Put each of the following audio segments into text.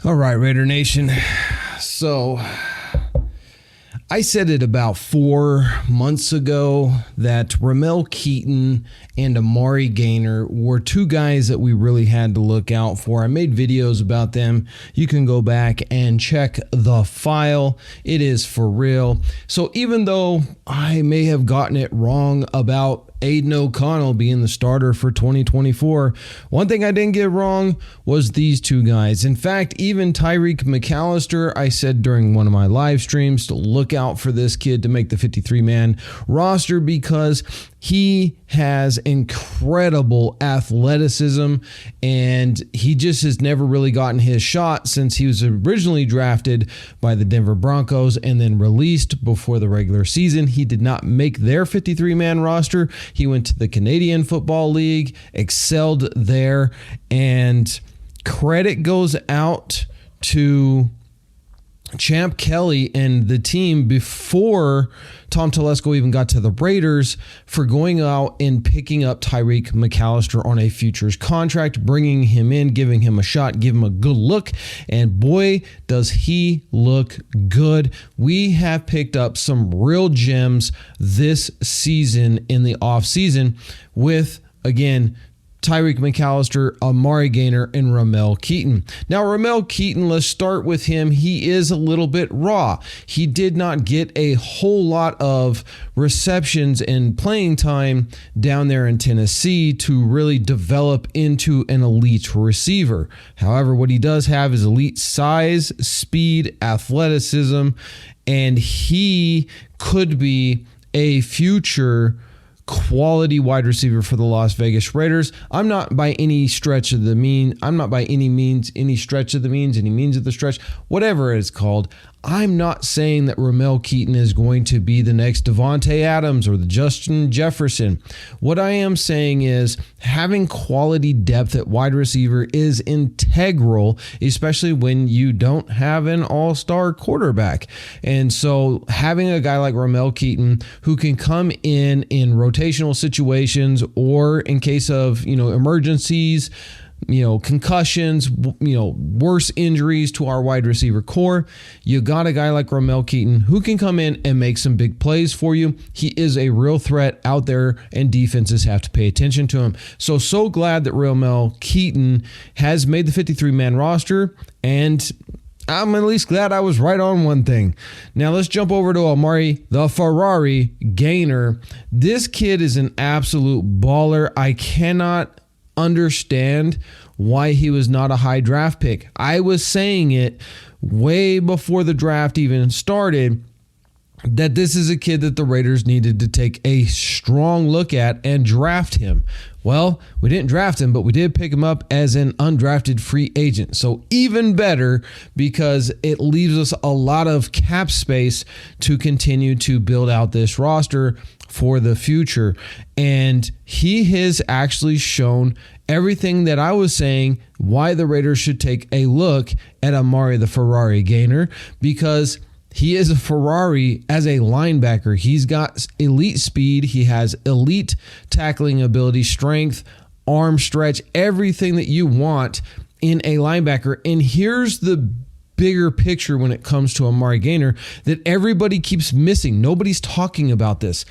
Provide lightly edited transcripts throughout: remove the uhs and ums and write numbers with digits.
All right, Raider Nation. So I said it about 4 months ago that Ramel Keaton and Amari Gainer were two guys that we really had to look out for. I made videos about them. You can go back and check the file. It is for real. So even though I may have gotten it wrong about Aiden O'Connell being the starter for 2024, one thing I didn't get wrong was these two guys. In fact, even Tyreek McAllister, I said during one of my live streams to look out for this kid to make the 53-man roster because he has incredible athleticism and he just has never really gotten his shot since he was originally drafted by the Denver Broncos and then released before the regular season. He did not make their 53-man roster. He went to the Canadian Football League, excelled there, and credit goes out to Champ Kelly and the team before Tom Telesco even got to the Raiders for going out and picking up Tyreek McAllister on a futures contract, bringing him in, giving him a shot, give him a good look, and boy, does he look good. We have picked up some real gems this season in the offseason with, again, Tyreek McAllister, Amari Gainer, and Ramel Keaton. Now, Ramel Keaton, let's start with him. He is a little bit raw. He did not get a whole lot of receptions and playing time down there in Tennessee to really develop into an elite receiver. However, what he does have is elite size, speed, athleticism, and he could be a future quality wide receiver for the Las Vegas Raiders. I'm not by any stretch of the mean. I'm not by any means any stretch of the means, any means of the stretch, whatever it's called. I'm not saying that Ramel Keaton is going to be the next Devontae Adams or the Justin Jefferson. What I am saying is having quality depth at wide receiver is integral, especially when you don't have an all-star quarterback. And so having a guy like Ramel Keaton who can come in rotational situations or in case of, emergencies, concussions, worse injuries to our wide receiver core. You got a guy like Ramel Keaton who can come in and make some big plays for you. He is a real threat out there and defenses have to pay attention to him. So glad that Ramel Keaton has made the 53-man roster, and I'm at least glad I was right on one thing. Now let's jump over to Amari, the Ferrari Gainer. This kid is an absolute baller. I cannot understand why he was not a high draft pick. I was saying it way before the draft even started that this is a kid that the Raiders needed to take a strong look at and draft him. Well, we didn't draft him, but we did pick him up as an undrafted free agent. So even better because it leaves us a lot of cap space to continue to build out this roster for the future. And he has actually shown everything that I was saying why the Raiders should take a look at Amari the Ferrari Gainer, because he is a Ferrari as a linebacker. He's got elite speed. He has elite tackling ability, strength, arm stretch, everything that you want in a linebacker. And here's the bigger picture when it comes to Amari Gainer that everybody keeps missing. Nobody's talking about this.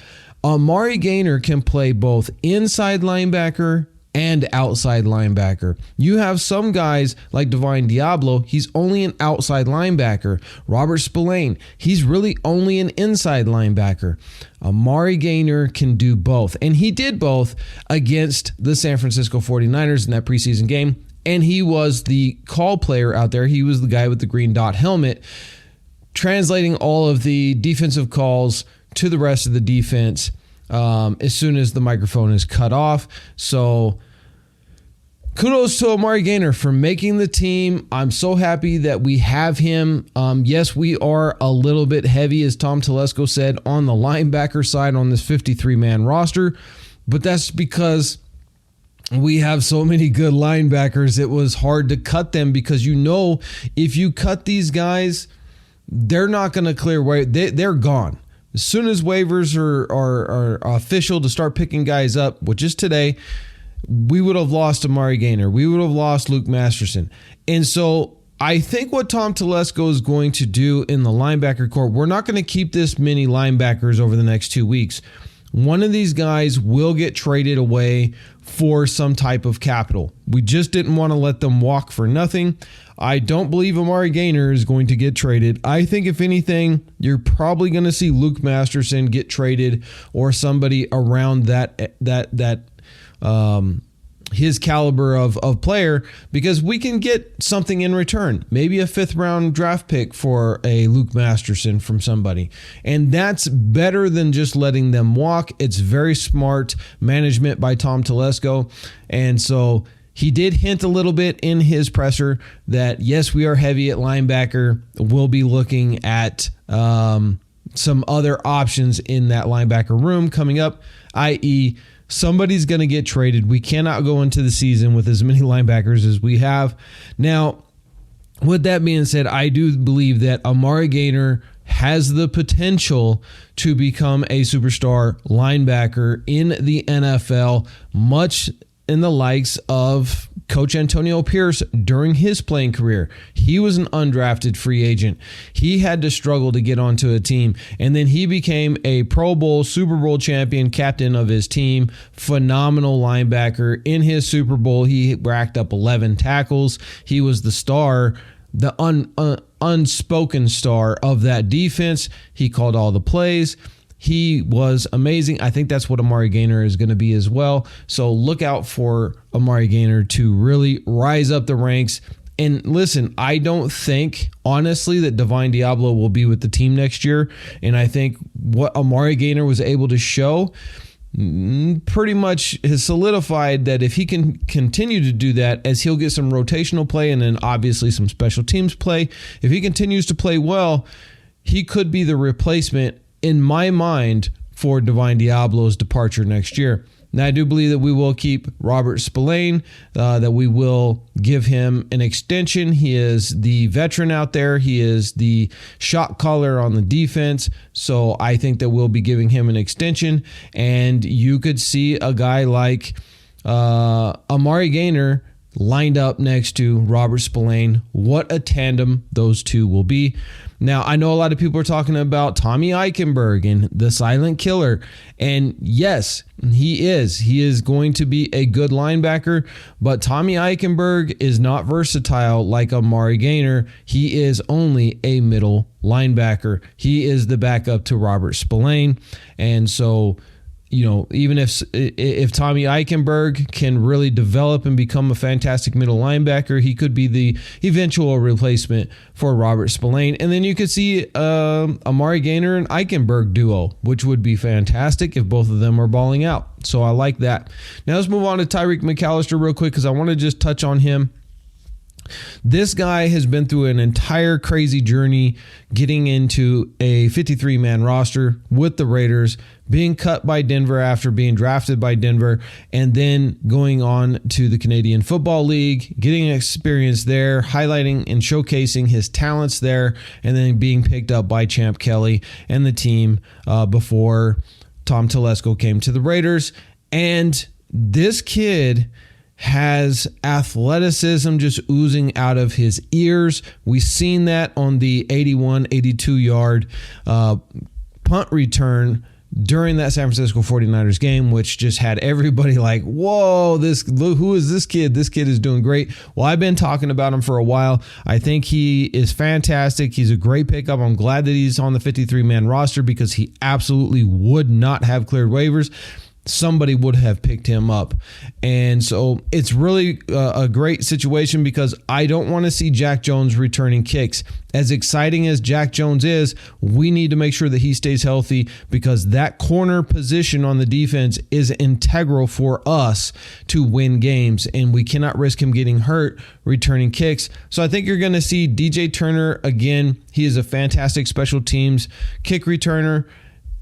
Amari Gainer can play both inside linebacker and outside linebacker. You have some guys like Divine Diablo, he's only an outside linebacker. Robert Spillane, he's really only an inside linebacker. Amari Gainer can do both, and he did both against the San Francisco 49ers in that preseason game, and he was the call player out there. He was the guy with the green dot helmet, translating all of the defensive calls to the rest of the defense as soon as the microphone is cut off. So kudos to Amari Gainer for making the team. I'm so happy that we have him. Yes, we are a little bit heavy, as Tom Telesco said, on the linebacker side on this 53-man roster, but that's because we have so many good linebackers. It was hard to cut them because if you cut these guys, they're not going to clear way. They're gone. As soon as waivers are official to start picking guys up, which is today, we would have lost Amari Gainer. We would have lost Luke Masterson. And so I think what Tom Telesco is going to do in the linebacker corps, we're not going to keep this many linebackers over the next 2 weeks. One of these guys will get traded away for some type of capital. We just didn't want to let them walk for nothing. I don't believe Amari Gainer is going to get traded. I think if anything, you're probably going to see Luke Masterson get traded or somebody around his caliber of player, because we can get something in return. Maybe a 5th round draft pick for a Luke Masterson from somebody. And that's better than just letting them walk. It's very smart management by Tom Telesco. And so he did hint a little bit in his presser that, yes, we are heavy at linebacker. We'll be looking at some other options in that linebacker room coming up, i.e., somebody's going to get traded. We cannot go into the season with as many linebackers as we have. Now, with that being said, I do believe that Amari Gainer has the potential to become a superstar linebacker in the NFL, much in the likes of Coach Antonio Pierce during his playing career. He was an undrafted free agent. He had to struggle to get onto a team, and then he became a Pro Bowl, Super Bowl champion, captain of his team, phenomenal linebacker. In his Super Bowl, he racked up 11 tackles. He was the star, the unspoken star of that defense. He called all the plays. He was amazing. I think that's what Amari Gainer is going to be as well. So look out for Amari Gainer to really rise up the ranks. And listen, I don't think, honestly, that Divine Diablo will be with the team next year. And I think what Amari Gainer was able to show pretty much has solidified that if he can continue to do that, as he'll get some rotational play and then obviously some special teams play, if he continues to play well, he could be the replacement, in my mind, for Divine Diablo's departure next year. Now, I do believe that we will keep Robert Spillane, that we will give him an extension. He is the veteran out there. He is the shot caller on the defense. So I think that we'll be giving him an extension. And you could see a guy like Amari Gainer lined up next to Robert Spillane. What a tandem those two will be. Now, I know a lot of people are talking about Tommy Eichenberg and the silent killer. And yes, he is. He is going to be a good linebacker, but Tommy Eichenberg is not versatile like Amari Gainer. He is only a middle linebacker. He is the backup to Robert Spillane. And so, you know, even if Tommy Eichenberg can really develop and become a fantastic middle linebacker, he could be the eventual replacement for Robert Spillane. And then you could see Amari Gainer and Eichenberg duo, which would be fantastic if both of them are balling out. So I like that. Now let's move on to Tyreek McAllister real quick, because I want to just touch on him. This guy has been through an entire crazy journey getting into a 53-man roster with the Raiders, being cut by Denver after being drafted by Denver, and then going on to the Canadian Football League, getting experience there, highlighting and showcasing his talents there, and then being picked up by Champ Kelly and the team before Tom Telesco came to the Raiders. And this kid has athleticism just oozing out of his ears. We've seen that on the 81, 82-yard punt return during that San Francisco 49ers game, which just had everybody like, whoa, who is this kid? This kid is doing great. Well, I've been talking about him for a while. I think he is fantastic. He's a great pickup. I'm glad that he's on the 53-man roster, because he absolutely would not have cleared waivers. Somebody would have picked him up. And so it's really a great situation, because I don't want to see Jack Jones returning kicks. As exciting as Jack Jones is, we need to make sure that he stays healthy, because that corner position on the defense is integral for us to win games, and we cannot risk him getting hurt returning kicks. So I think you're going to see DJ Turner again. He is a fantastic special teams kick returner.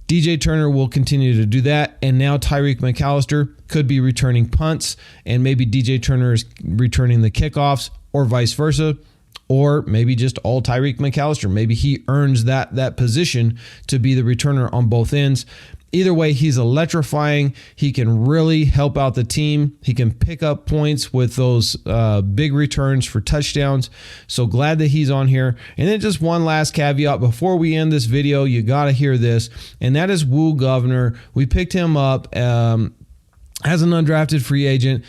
DJ Turner will continue to do that, and now Tyreek McAllister could be returning punts, and maybe DJ Turner is returning the kickoffs, or vice versa, or maybe just all Tyreek McAllister. Maybe he earns that position to be the returner on both ends. Either way, he's electrifying. He can really help out the team. He can pick up points with those big returns for touchdowns. So glad that he's on here. And then just one last caveat before we end this video, you got to hear this, and that is Will Governor. We picked him up as an undrafted free agent.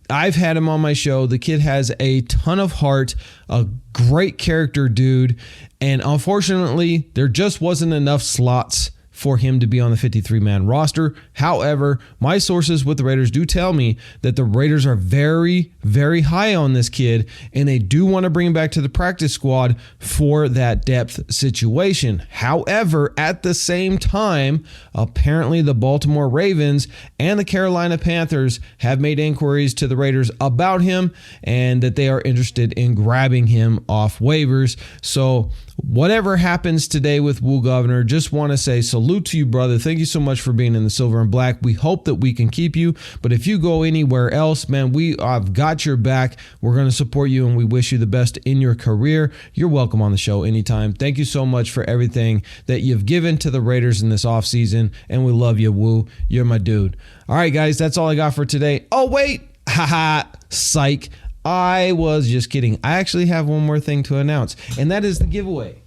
I've had him on my show. The kid has a ton of heart, a great character dude, and unfortunately, there just wasn't enough slots for him to be on the 53-man roster. However, my sources with the Raiders do tell me that the Raiders are very, very high on this kid, and they do want to bring him back to the practice squad for that depth situation. However, at the same time, apparently the Baltimore Ravens and the Carolina Panthers have made inquiries to the Raiders about him and that they are interested in grabbing him off waivers. So whatever happens today with Will Governor, just want to say salute to you, brother. Thank you so much for being in the silver and black. We hope that we can keep you, but if you go anywhere else, man, I've got your back. We're going to support you, and we wish you the best in your career. You're welcome on the show anytime. Thank you so much for everything that you've given to the Raiders in this offseason, and we love you, Woo. You're my dude. All right, guys, that's all I got for today. Oh, wait. Haha. Psych. I was just kidding. I actually have one more thing to announce, and that is the giveaway,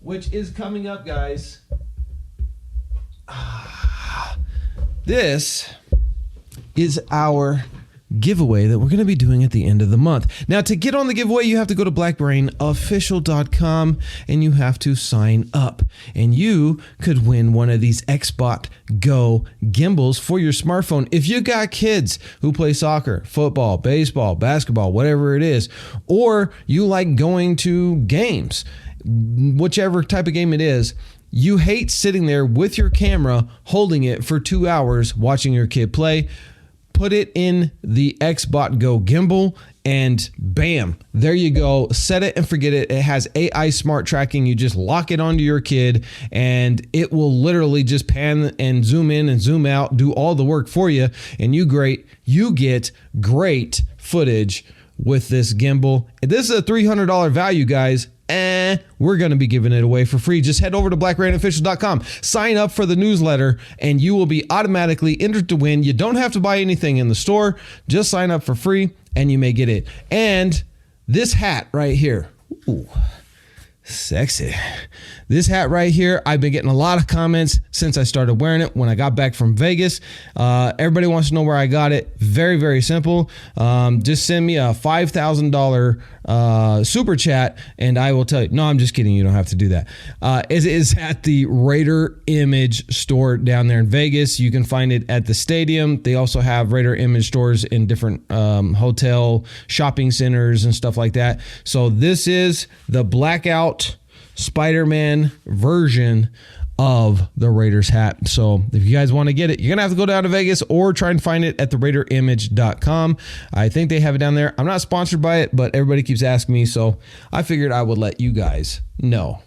which is coming up, guys. This is our giveaway that we're going to be doing at the end of the month. Now, to get on the giveaway, you have to go to blackbrainofficial.com and you have to sign up. And you could win one of these Xbot Go gimbals for your smartphone. If you got kids who play soccer, football, baseball, basketball, whatever it is, or you like going to games, whichever type of game it is, you hate sitting there with your camera holding it for 2 hours watching your kid play, put it in the Xbot Go gimbal and bam, there you go. Set it and forget it. It has AI smart tracking. You just lock it onto your kid and it will literally just pan and zoom in and zoom out, do all the work for you. And you get great footage with this gimbal. This is a $300 value, guys. We're going to be giving it away for free. Just head over to blackbrainofficial.com, sign up for the newsletter, and you will be automatically entered to win. You don't have to buy anything in the store. Just sign up for free, and you may get it. And this hat right here. Ooh, sexy. This hat right here, I've been getting a lot of comments since I started wearing it when I got back from Vegas. Everybody wants to know where I got it. Very, very simple. Just send me a $5,000 super chat and I will tell you. No, I'm just kidding. You don't have to do that. It is at the Raider Image store down there in Vegas. You can find it at the stadium. They also have Raider Image stores in different hotel shopping centers and stuff like that. So this is the blackout Spider-Man version of the Raiders hat. So if you guys want to get it, you're going to have to go down to Vegas or try and find it at the raiderimage.com. I think they have it down there. I'm not sponsored by it, but everybody keeps asking me, so I figured I would let you guys know.